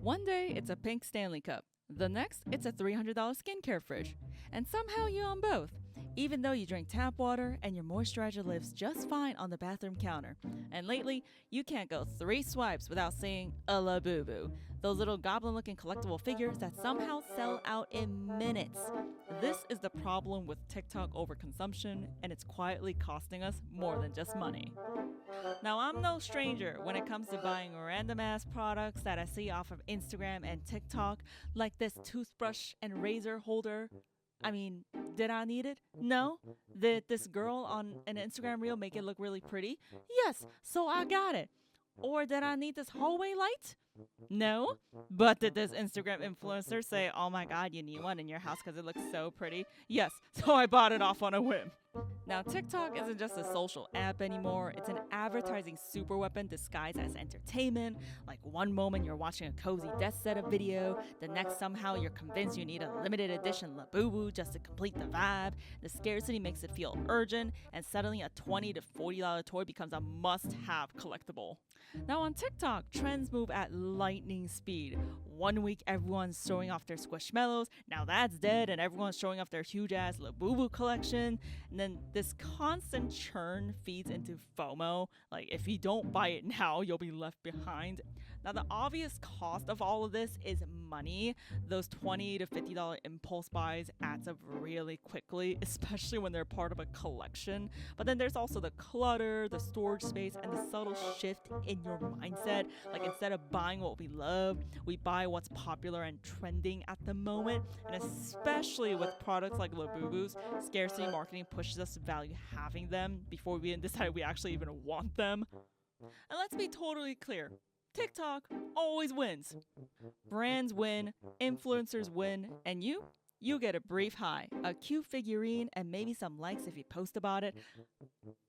One day, it's a pink Stanley Cup. The next, it's a $300 skincare fridge. And somehow you own both, even though you drink tap water and your moisturizer lives just fine on the bathroom counter. And lately, you can't go 3 swipes without seeing a Labubu, those little goblin-looking collectible figures that somehow sell out in minutes. This is the problem with TikTok overconsumption, and it's quietly costing us more than just money. Now, I'm no stranger when it comes to buying random-ass products that I see off of Instagram and TikTok, like this toothbrush and razor holder. I mean, did I need it? No. Did this girl on an Instagram reel make it look really pretty? Yes, so I got it. Or did I need this hallway light? No. But did this Instagram influencer say, oh my god, you need one in your house because it looks so pretty? Yes, so I bought it off on a whim. Now, TikTok isn't just a social app anymore. It's an advertising superweapon disguised as entertainment. Like one moment you're watching a cozy death setup video, the next somehow you're convinced you need a limited edition Labubu just to complete the vibe. The scarcity makes it feel urgent, and suddenly a $20 to $40 toy becomes a must-have collectible. Now on TikTok, trends move at lightning speed. One week everyone's showing off their Squishmallows, now that's dead and everyone's showing off their huge-ass Labubu collection. And then this constant churn feeds into FOMO. Like, if you don't buy it now, you'll be left behind. Now, the obvious cost of all of this is money. Those $20 to $50 impulse buys adds up really quickly, especially when they're part of a collection. But then there's also the clutter, the storage space, and the subtle shift in your mindset. Like, instead of buying what we love, we buy what's popular and trending at the moment. And especially with products like Labubu's, scarcity marketing pushes us to value having them before we decide we actually even want them. And let's be totally clear, TikTok always wins. Brands win, influencers win, and you get a brief high, a cute figurine, and maybe some likes if you post about it,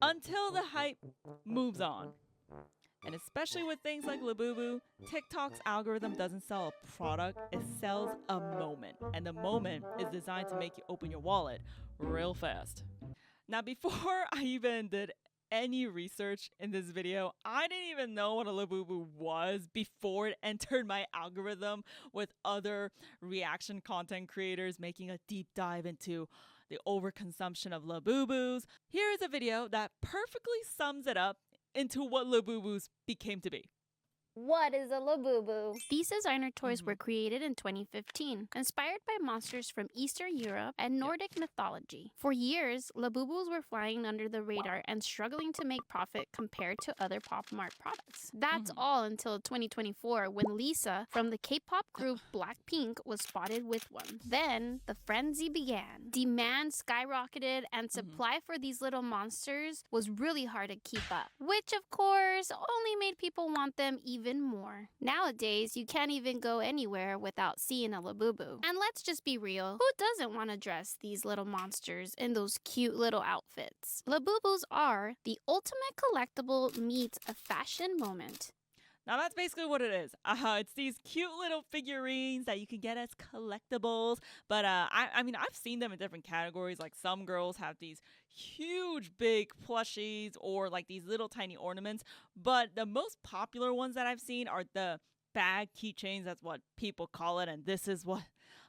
until the hype moves on. And especially with things like Labubu, TikTok's algorithm doesn't sell a product, it sells a moment. And the moment is designed to make you open your wallet real fast. Now, before I even did any research in this video, I didn't even know what a Labubu was before it entered my algorithm, with other reaction content creators making a deep dive into the overconsumption of Labubus. Here is a video that perfectly sums it up into what Labubus became to be. What is a Labubu? These designer toys were created in 2015, inspired by monsters from Eastern Europe and Nordic mythology. For years, Labubus were flying under the radar and struggling to make profit compared to other Pop Mart products. That's all until 2024, when Lisa from the K-pop group Blackpink was spotted with one. Then, the frenzy began. Demand skyrocketed, and supply for these little monsters was really hard to keep up, which of course only made people want them even more. Nowadays, you can't even go anywhere without seeing a Labubu. And let's just be real, who doesn't want to dress these little monsters in those cute little outfits? Labubus are the ultimate collectible meets a fashion moment. Now that's basically what it is. It's these cute little figurines that you can get as collectibles. But I mean, I've seen them in different categories. Like, some girls have these huge, big plushies, or like these little tiny ornaments. But the most popular ones that I've seen are the bag keychains. That's what people call it. And this is what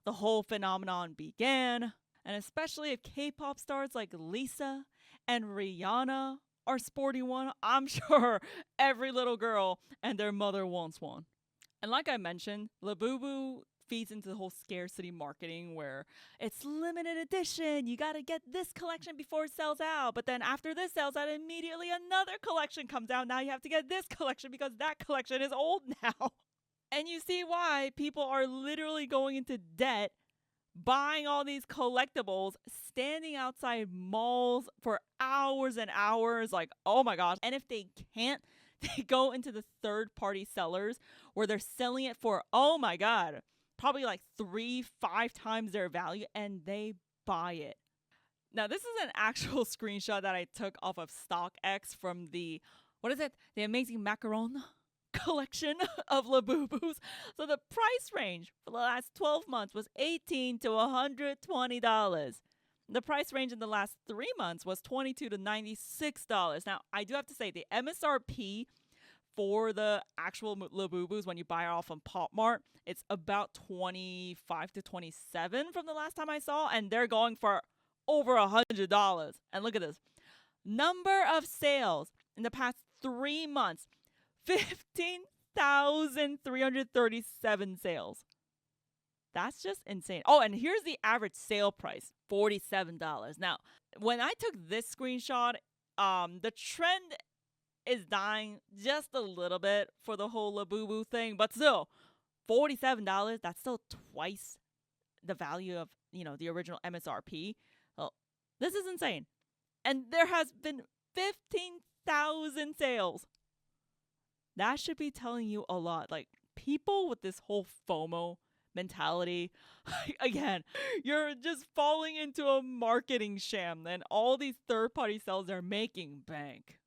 the whole phenomenon began. And especially if K-pop stars like Lisa and Rihanna are sporting one, I'm sure every little girl and their mother wants one. And like I mentioned, Labubu feeds into the whole scarcity marketing, where it's limited edition. You gotta get this collection before it sells out. But then after this sells out, immediately another collection comes out. Now you have to get this collection because that collection is old now. And you see why people are literally going into debt, buying all these collectibles, standing outside malls for hours and hours, like, oh my gosh. And if they can't, they go into the third-party sellers where they're selling it for, oh my god, probably like 3-5 times their value, and they buy it. Now, this is an actual screenshot that I took off of StockX from the Amazing Macaron collection of Labubus. So the price range for the last 12 months was $18 to $120. The price range in the last 3 months was $22 to $96. Now, I do have to say, the MSRP for the actual Labubus when you buy it off on Pop Mart, it's about 25 to 27 from the last time I saw, and they're going for over $100. And look at this. Number of sales in the past 3 months, 15,337 sales. That's just insane. Oh, and here's the average sale price, $47. Now, when I took this screenshot, the trend is dying just a little bit for the whole Labubu thing, but still, $47, that's still twice the value of, the original MSRP. Well, this is insane. And there has been 15,000 sales. That should be telling you a lot. Like, people with this whole FOMO mentality, again, you're just falling into a marketing sham, and all these third-party sellers are making bank.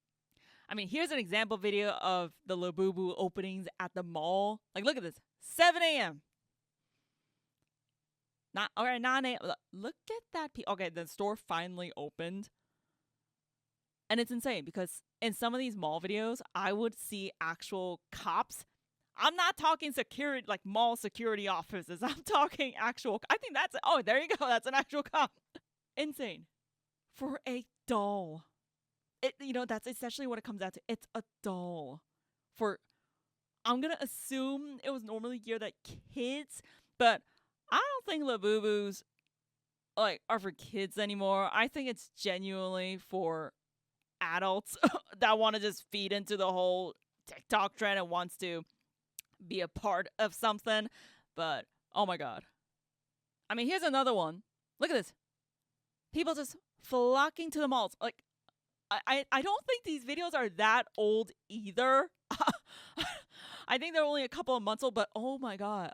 I mean, here's an example video of the Labubu openings at the mall. Like, look at this. 7 a.m. 9 a.m. Look at that. Okay, the store finally opened. And it's insane because in some of these mall videos, I would see actual cops. I'm not talking security, like mall security officers. I'm talking actual. I think that's. Oh, there you go. That's an actual cop. Insane. For a doll. That's essentially what it comes out to. It's a doll. I'm going to assume it was normally geared at kids, but I don't think Labubus, are for kids anymore. I think it's genuinely for adults that want to just feed into the whole TikTok trend and wants to be a part of something. But, oh my God. I mean, here's another one. Look at this. People just flocking to the malls. Like, I don't think these videos are that old either. I think they're only a couple of months old, but oh my God.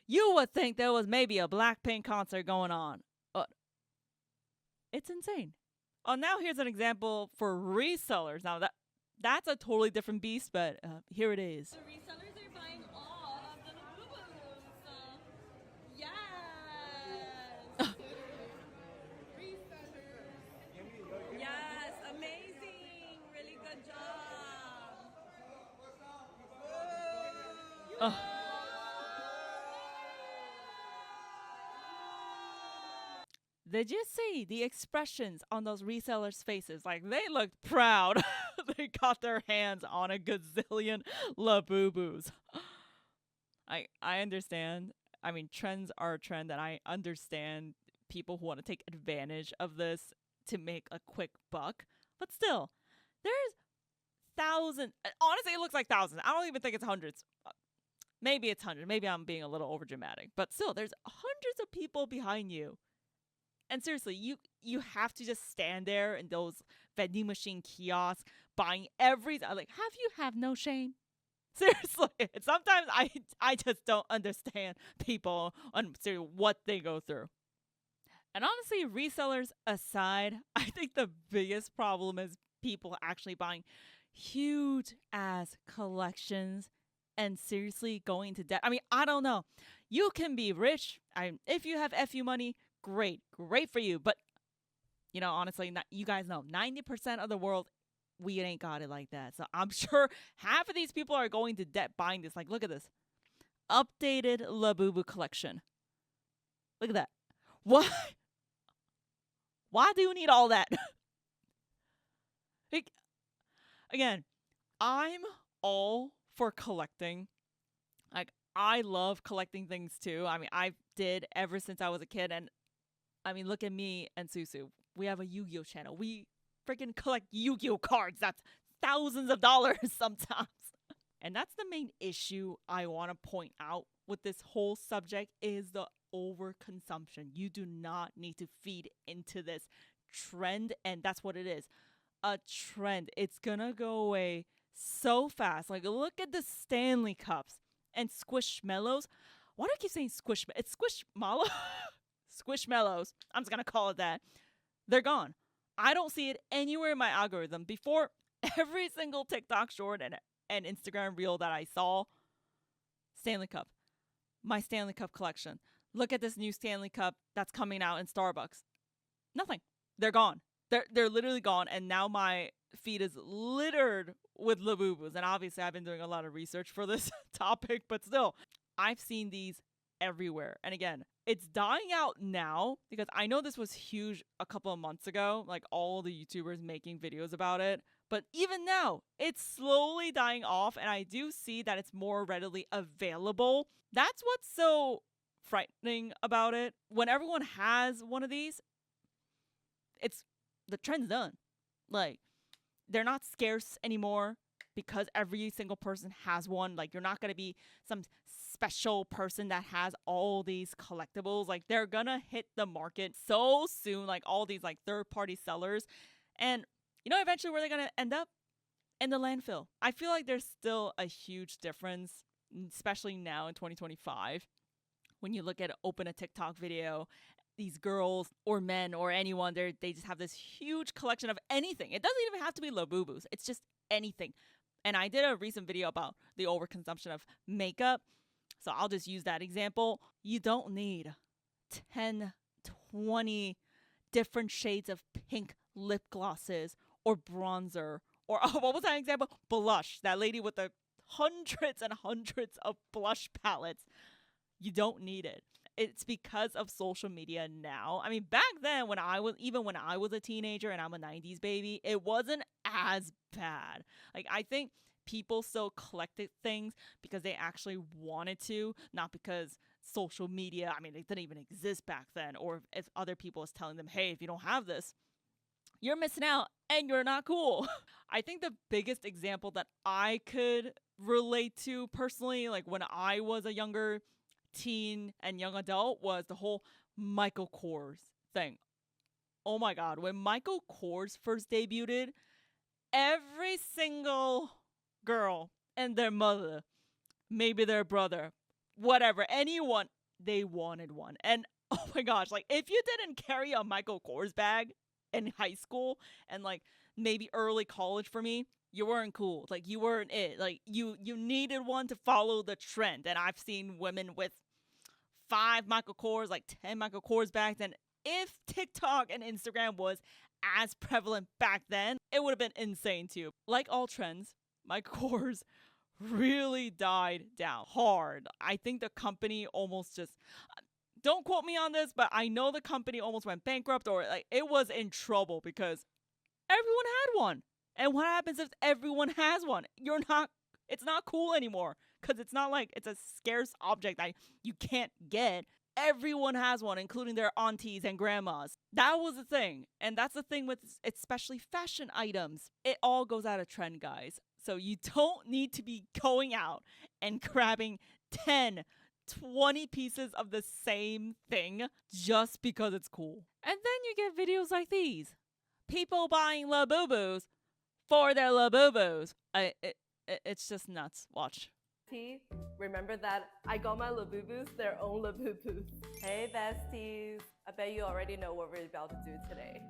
You would think there was maybe a Blackpink concert going on. It's insane. Oh, now here's an example for resellers. Now that's a totally different beast, but here it is. The resellers are buying all of the Labubus. Yes. Resellers. Yes, amazing. Really good job. Did you see the expressions on those resellers' faces? Like, they looked proud. They got their hands on a gazillion Labubus. I understand. I mean, trends are a trend, and I understand people who want to take advantage of this to make a quick buck. But still, there's thousands. Honestly, it looks like thousands. I don't even think it's hundreds. Maybe it's hundreds. Maybe I'm being a little overdramatic. But still, there's hundreds of people behind you. And seriously, you have to just stand there in those vending machine kiosks buying everything. Like, have no shame? Seriously, sometimes I just don't understand people on what they go through. And honestly, resellers aside, I think the biggest problem is people actually buying huge ass collections and seriously going into debt. I mean, I don't know. You can be rich. If you have FU money, great for you. But, honestly, you guys know, 90% of the world, we ain't got it like that. So I'm sure half of these people are going to debt buying this. Like, look at this. Updated Labubu collection. Look at that. Why do you need all that? Again, I'm all for collecting. Like, I love collecting things too. I mean, I did ever since I was a kid. And I mean, look at me and Susu. We have a Yu-Gi-Oh channel. We freaking collect Yu-Gi-Oh cards. That's thousands of dollars sometimes. And that's the main issue I want to point out with this whole subject is the overconsumption. You do not need to feed into this trend. And that's what it is. A trend. It's gonna go away so fast. Like, look at the Stanley Cups and Squishmallows. Why do I keep saying Squish? It's Squishmallow. Squishmallows. I'm just gonna call it that. They're gone. I don't see it anywhere in my algorithm. Before, every single TikTok short and Instagram reel that I saw, Stanley Cup. My Stanley Cup collection. Look at this new Stanley Cup that's coming out in Starbucks. Nothing. They're gone. They're literally gone, and now my feed is littered with Labubus. And obviously, I've been doing a lot of research for this topic, but still, I've seen these everywhere. And again, it's dying out now because I know this was huge a couple of months ago, like all the YouTubers making videos about it. But even now, it's slowly dying off, and I do see that it's more readily available. That's what's so frightening about it. When everyone has one of these, it's the trend's done. Like, they're not scarce anymore because every single person has one. Like, you're not going to be some special person that has all these collectibles. Like, they're going to hit the market so soon, like all these like third-party sellers. And you know eventually where they're going to end up? In the landfill. I feel like there's still a huge difference, especially now in 2025. When you look at open a TikTok video, these girls or men or anyone, they just have this huge collection of anything. It doesn't even have to be Labubus. It's just anything. And I did a recent video about the overconsumption of makeup. So I'll just use that example. You don't need 10, 20 different shades of pink lip glosses or bronzer or what was that example? Blush. That lady with the hundreds and hundreds of blush palettes. You don't need it. It's because of social media now. I mean, back then when I was a teenager and I'm a 90s baby, it wasn't as bad. Like, I think people still collected things because they actually wanted to, not because social media, I mean, it didn't even exist back then, or if other people was telling them, hey, if you don't have this, you're missing out and you're not cool. I think the biggest example that I could relate to personally, like when I was a younger teen and young adult, was the whole Michael Kors thing. Oh my God. When Michael Kors first debuted, every single girl and their mother, maybe their brother, whatever, anyone, they wanted one. And oh my gosh, like if you didn't carry a Michael Kors bag in high school and like maybe early college for me, you weren't cool. Like you weren't it. Like you needed one to follow the trend. And I've seen women with 5 Michael Kors, like 10 Michael Kors bags. And if TikTok and Instagram was as prevalent back then, it would have been insane too. Like all trends, Michael Kors really died down hard. I think the company almost just, don't quote me on this, but I know the company almost went bankrupt or like it was in trouble because everyone had one. And what happens if everyone has one? It's not cool anymore because it's not like it's a scarce object that you can't get. Everyone has one, including their aunties and grandmas. That was the thing. And that's the thing with especially fashion items. It all goes out of trend, guys. So you don't need to be going out and grabbing 10, 20 pieces of the same thing just because it's cool. And then you get videos like these. People buying Labubus for their Labubus. It's just nuts. Watch. Remember that I got my Labubus their own Labubus. Hey besties, I bet you already know what we're about to do today.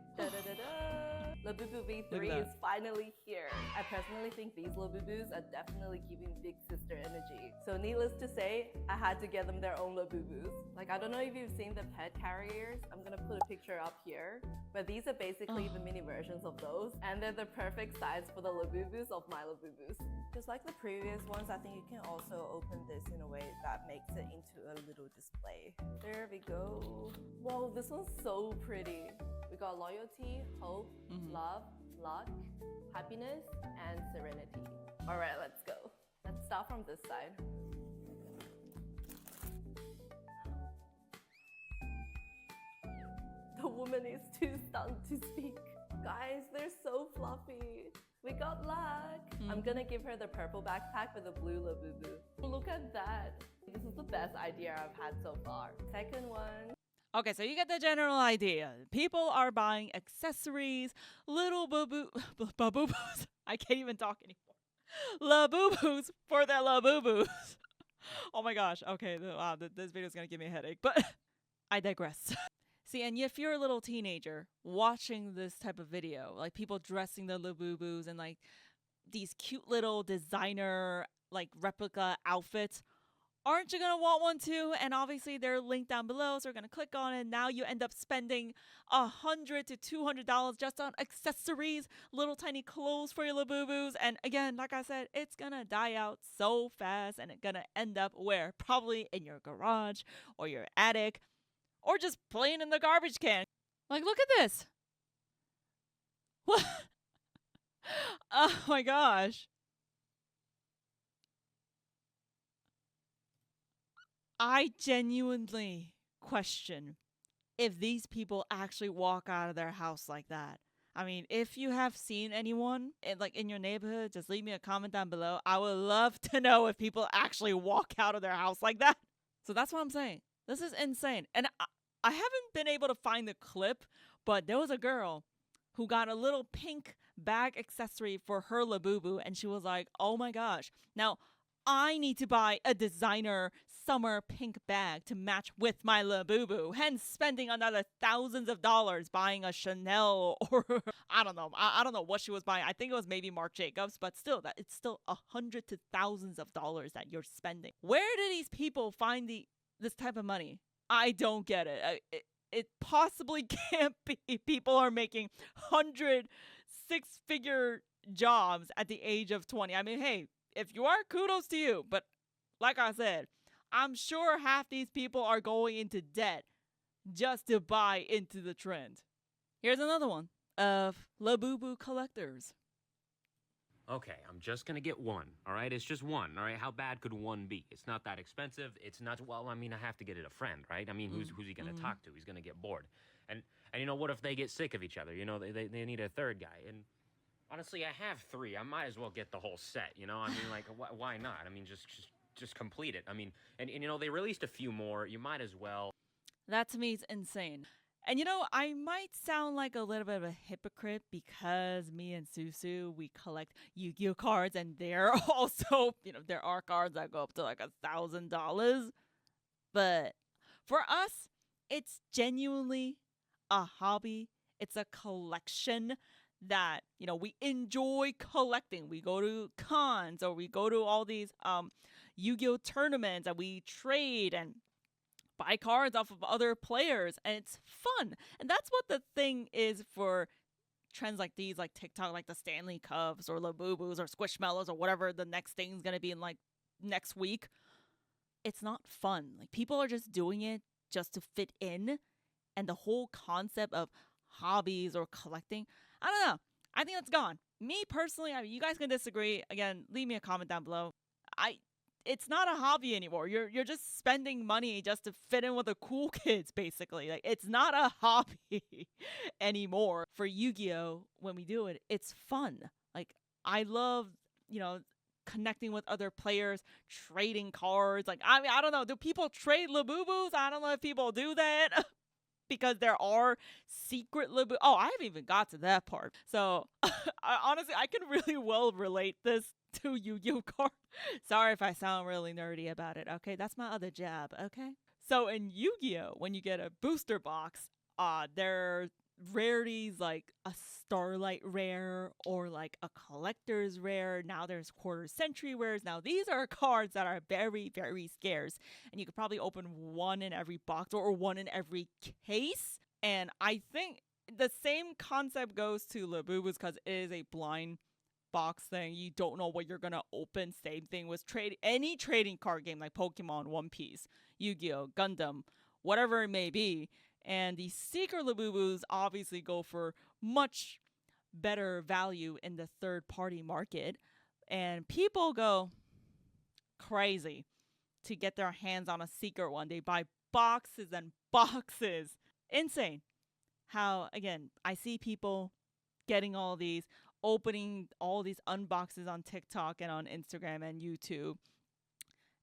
Labubu V3 is finally here. I personally think these Labubus are definitely giving big sister energy. So needless to say, I had to get them their own Labubus. Like, I don't know if you've seen the pet carriers. I'm gonna put a picture up here. But these are basically the mini versions of those. And they're the perfect size for the Labubus of my Labubus. Just like the previous ones, I think you can also open this in a way that makes it into a little display. There we go. Whoa, this one's so pretty. We got loyalty, hope, love, luck, happiness, and serenity. All right, let's go. Let's start from this side. The woman is too stunned to speak. Guys, they're so fluffy. We got luck. I'm gonna give her the purple backpack with the blue Labubu. Look at that. This is the best idea I've had so far. Second one. Okay, so you get the general idea. People are buying accessories, little babubus. I can't even talk anymore. Labubus for their Labubus. Oh my gosh. Okay, wow, this video is gonna give me a headache, but I digress. See, and if you're a little teenager watching this type of video, like people dressing their Labubus and like these cute little designer like replica outfits, Aren't you going to want one too? And obviously they're linked down below, so we're going to click on it. Now you end up spending $100 to $200 just on accessories, little tiny clothes for your Labubus. And again, like I said, it's going to die out so fast, and it's going to end up where? Probably in your garage or your attic or just plain in the garbage can. Like, look at this. What? Oh my gosh. I genuinely question if these people actually walk out of their house like that. I mean, if you have seen anyone in your neighborhood, just leave me a comment down below. I would love to know if people actually walk out of their house like that. So that's what I'm saying. This is insane. And I haven't been able to find the clip, but there was a girl who got a little pink bag accessory for her Labubu, and she was like, oh my gosh. Now, I need to buy a designer summer pink bag to match with my Labubu, hence spending another thousands of dollars buying a Chanel or I don't know. I don't know what she was buying. I think it was maybe Marc Jacobs, but still, it's still $100 to thousands of dollars that you're spending. Where do these people find this type of money? I don't get it. It possibly can't be. People are making 100 six-figure jobs at the age of 20. I mean, hey, if you are, kudos to you. But like I said, I'm sure half these people are going into debt just to buy into the trend. Here's another one of Labubu collectors. Okay, I'm just gonna get one, all right? It's just one, all right? How bad could one be? It's not that expensive. It's not, well, I mean, I have to get it a friend, right? I mean, who's he gonna talk to? He's gonna get bored. And you know, what if they get sick of each other? You know, they need a third guy. And honestly, I have three. I might as well get the whole set, you know? I mean, like, why not? I mean, just complete it. I mean, and you know, they released a few more. You might as well. That to me is insane. And you know, I might sound like a little bit of a hypocrite because me and Susu, we collect Yu-Gi-Oh cards, and they're also, you know, there are cards that go up to like $1,000. But for us, it's genuinely a hobby. It's a collection that, you know, we enjoy collecting. We go to cons or we go to all these Yu-Gi-Oh tournaments, and we trade and buy cards off of other players, and it's fun. And that's what the thing is for trends like these, like TikTok, like the Stanley Cups or Labubus or Squishmallows or whatever the next thing's gonna be in like next week. It's not fun. Like, people are just doing it just to fit in, and the whole concept of hobbies or collecting, I don't know. I think that's gone. Me personally, I mean, you guys can disagree. Again, leave me a comment down below. It's not a hobby anymore. You're just spending money just to fit in with the cool kids, basically. Like, it's not a hobby anymore. For Yu-Gi-Oh, when we do it, it's fun. Like, I love, you know, connecting with other players, trading cards. Like, I mean, I don't know. Do people trade Labubus? I don't know if people do that. Because there are secret Labubu. Oh, I haven't even got to that part. So, honestly, I can really well relate this to Yu-Gi-Oh card. Sorry if I sound really nerdy about it, okay? That's my other jab, okay? So in Yu-Gi-Oh, when you get a booster box, there are rarities like a Starlight rare or like a collector's rare. Now there's quarter century rares. Now these are cards that are very, very scarce, and you could probably open one in every box or one in every case. And I think the same concept goes to Labubus because it is a blind box thing. You don't know what you're gonna open. Same thing with any trading card game like Pokemon, One Piece, Yu-Gi-Oh, Gundam, whatever it may be. And the secret Labubus obviously go for much better value in the third-party market, and people go crazy to get their hands on a secret one. They buy boxes and boxes. Insane. How, again, I see people getting all these, opening all these unboxes on TikTok and on Instagram and YouTube.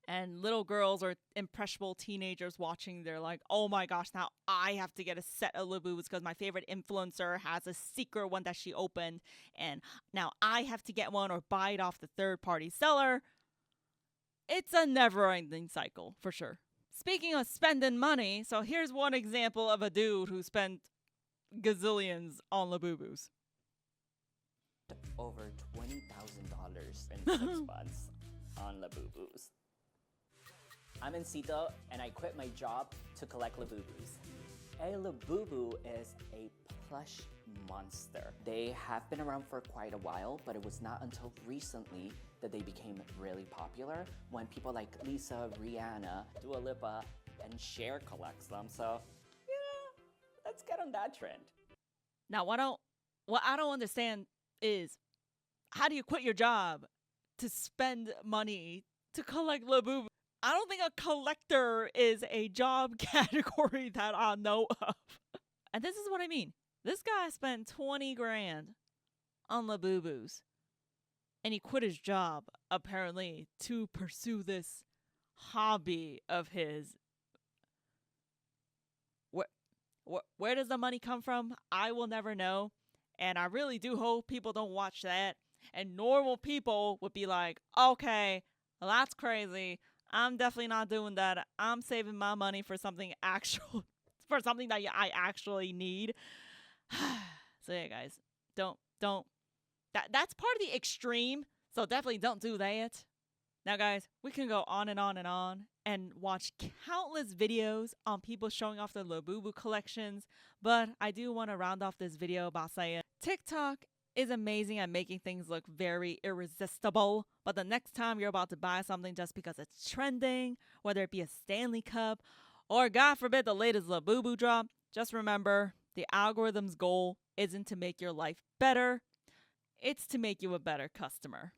And little girls or impressionable teenagers watching, they're like, oh my gosh, now I have to get a set of Labubus because my favorite influencer has a secret one that she opened. And now I have to get one or buy it off the third-party seller. It's a never-ending cycle, for sure. Speaking of spending money, so here's one example of a dude who spent gazillions on Labubus. Over $20,000 in 6 months on Labubus. I'm Encito, and I quit my job to collect Labubus. A Labubu is a plush monster. They have been around for quite a while, but it was not until recently that they became really popular when people like Lisa, Rihanna, Dua Lipa, and Cher collects them. So, yeah, let's get on that trend. Now, what I don't understand is, how do you quit your job to spend money to collect Labubu? I don't think a collector is a job category that I know of. And this is what I mean. This guy spent 20 grand on Labubus. And he quit his job, apparently, to pursue this hobby of his. Where does the money come from? I will never know. And I really do hope people don't watch that. And normal people would be like, okay, well, that's crazy. I'm definitely not doing that. I'm saving my money for something actual, for something that I actually need. So yeah, guys, don't. That's part of the extreme. So definitely don't do that. Now, guys, we can go on and on and on and watch countless videos on people showing off their Labubu collections. But I do want to round off this video by saying TikTok is amazing at making things look very irresistible. But the next time you're about to buy something just because it's trending, whether it be a Stanley Cup or, God forbid, the latest Labubu drop, just remember the algorithm's goal isn't to make your life better. It's to make you a better customer.